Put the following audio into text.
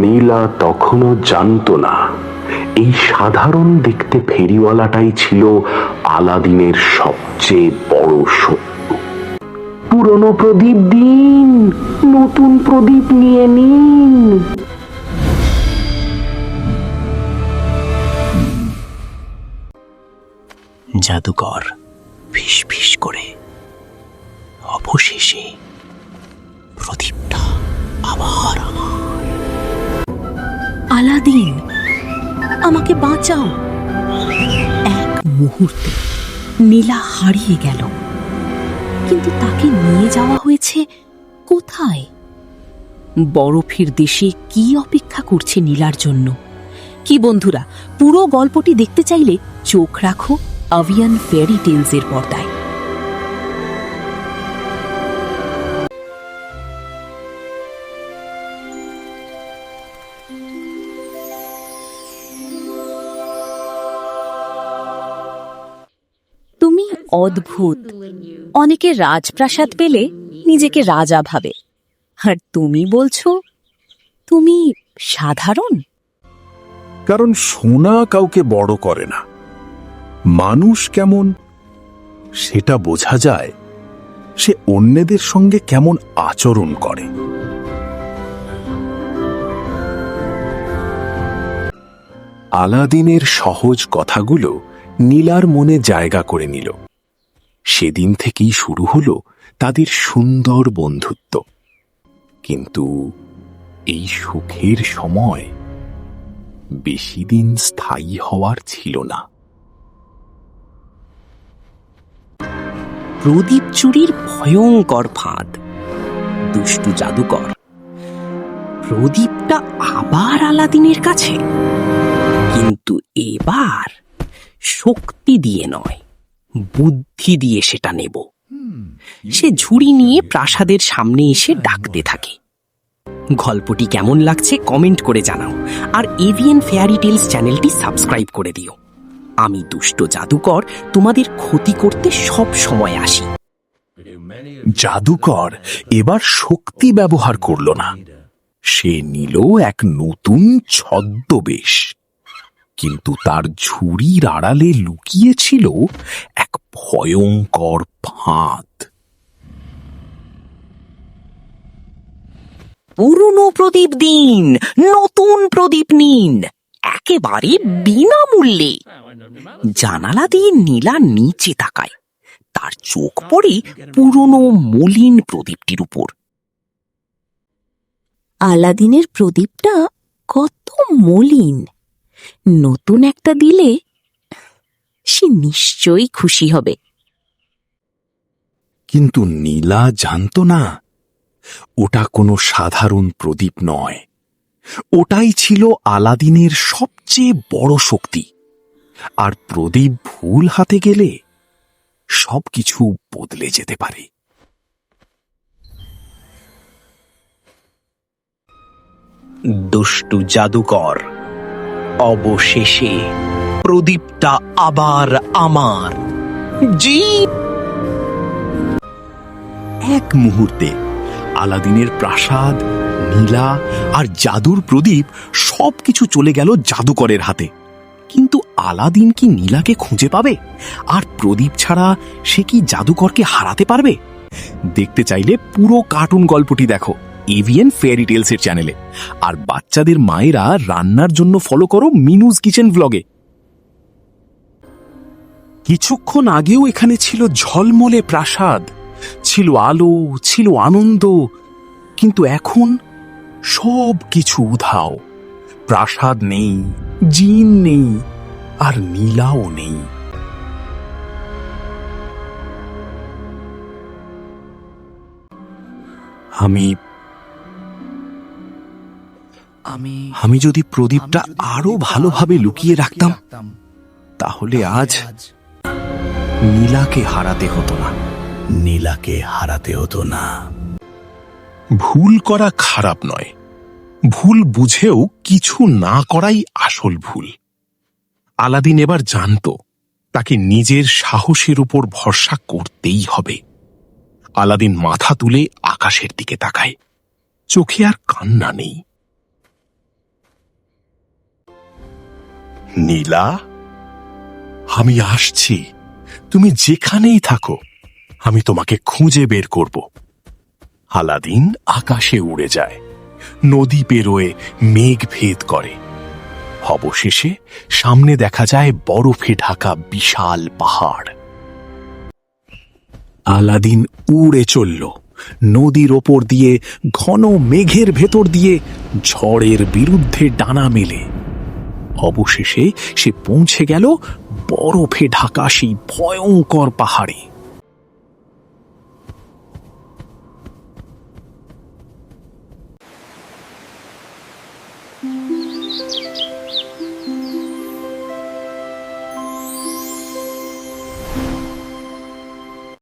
নীলা তখনও জানত না এই সাধারণ দেখতে ফেরিওয়ালাটাই ছিল আলাদিনের সবচেয়ে বড় শত্রু। পুরনো প্রদীপ দিন, নতুন প্রদীপ নিয়ে নিন। জাদুকর ফিস ফিস করে অবশেষে প্রদীপটা আবার আমার। আলাদিন, আমাকে বাঁচাও। এক মুহূর্তে নীলা হারিয়ে গেল, কিন্তু তাকে নিয়ে যাওয়া হয়েছে কোথায়? বরফের দেশে কি অপেক্ষা করছে নীলার জন্য? কি বন্ধুরা, পুরো গল্পটি দেখতে চাইলে চোখ রাখো আভিয়ান ফেয়ারি টেলসের পর্দায়। তুমি অদ্ভুত। অনেকে রাজপ্রাসাদ পেলে নিজেকে রাজা ভাবে, আর তুমি বলছো তুমি সাধারণ। কারণ সোনা কাউকে বড় করে না, মানুষ কেমন সেটা বোঝা যায় সে অন্যদের সঙ্গে কেমন আচরণ করে। আলাদিনের সহজ কথাগুলো নীলার মনে জায়গা করে নিল। সেদিন থেকেই শুরু হলো তাদের সুন্দর বন্ধুত্ব। কিন্তু এই সুখের সময় বেশি দিন স্থায়ী হওয়ার ছিল না। প্রদীপ চুরির ভয়ঙ্কর ফাঁদ। দুষ্টু জাদুকর প্রদীপটা আবার আলাদিনের কাছে, কিন্তু এবার শক্তি দিয়ে নয়, বুদ্ধি দিয়ে সেটা নেব। সে ঝুড়ি নিয়ে প্রাসাদের সামনে এসে ডাকতে থাকে। গল্পটি কেমন লাগছে কমেন্ট করে জানাও, আর এভিএন ফেয়ারি টেলস চ্যানেলটি সাবস্ক্রাইব করে দিও। আমি দুষ্ট জাদুকর তোমাদের ক্ষতি করতে সব সময় আসি। জাদুকর এবার শক্তি ব্যবহার করল না, সে নিল এক নতুন ছদ্মবেশ। কিন্তু তার ঝুড়ির আড়ালে লুকিয়েছিল এক ভয়ঙ্কর ফাঁদ। পুরনো প্রদীপ দিন, নতুন প্রদীপ নিন, একেবারে বিনামূল্যে। জানালা দিয়ে নীলা নিচে তাকায়, তার চোখ পড়ে পুরনো মলিন প্রদীপটির উপর। আলাদিনের প্রদীপটা কত মলিন। নতুন একটা দিলে সে নিশ্চয়ই খুশি হবে। কিন্তু নীলা জানত না ওটা কোনো সাধারণ প্রদীপ নয়, ওটাই ছিল আলাদিনের সবচেয়ে বড় শক্তি। আর প্রদীপ ভুল হাতে গেলে সবকিছু বদলে যেতে পারে। দুষ্টু জাদুকর, অবশেষে প্রদীপটা আবার আমার। জি। এক মুহূর্তে আলাদিনের প্রাসাদ, নীলা আর জাদুর প্রদীপ সবকিছু চলে গেল জাদুকরের হাতে। কিন্তু আলাদিন কি নীলাকে খুঁজে পাবে? আর প্রদীপ ছাড়া সে কি জাদুকরকে হারাতে পারবে? দেখতে চাইলে পুরো কার্টুন গল্পটি দেখো এভিএন ফেয়ারি টেলসের চ্যানেলে। আর বাচ্চাদের মায়েরা রান্নার জন্য ফলো করো মিনুজ কিচেন ব্লগে। কিছুক্ষণ আগেও এখানে ছিল ঝলমলে প্রাসাদ, ছিল আলো, ছিল আনন্দ, কিন্তু এখন সব কিছু উধাও। প্রাসাদ নেই, জিন নেই, আর নীলাও নেই। আমি যদি প্রদীপটা আরো ভালোভাবে লুকিয়ে রাখতাম, তাহলে আজ নীলাকে হারাতে হতো না। ভুল করা খারাপ নয়, ভুল বুঝেও কিছু না করাই আসল ভুল। আলাদিন এবার জানত তাকে নিজের সাহসের উপর ভরসা করতেই হবে। আলাদিন মাথা তুলে আকাশের দিকে তাকায়, চোখে আর কান্না নেই। নীলা, আমি আসছি। তুমি যেখানেই থাকো, আমি তোমাকে খুঁজে বের করব। আলাদিন আকাশে উড়ে যায়, নদী পেরোয়, মেঘ ভেদ করে। অবশেষে সামনে দেখা যায় বরফে ঢাকা বিশাল পাহাড়। আলাদিন উড়ে চলল, নদীর ওপর দিয়ে, ঘন মেঘের ভেতর দিয়ে, ঝড়ের বিরুদ্ধে ডানা মেলে। অবশেষে সে পৌঁছে গেল বরফে ঢাকা সেই ভয়ঙ্কর পাহাড়ে।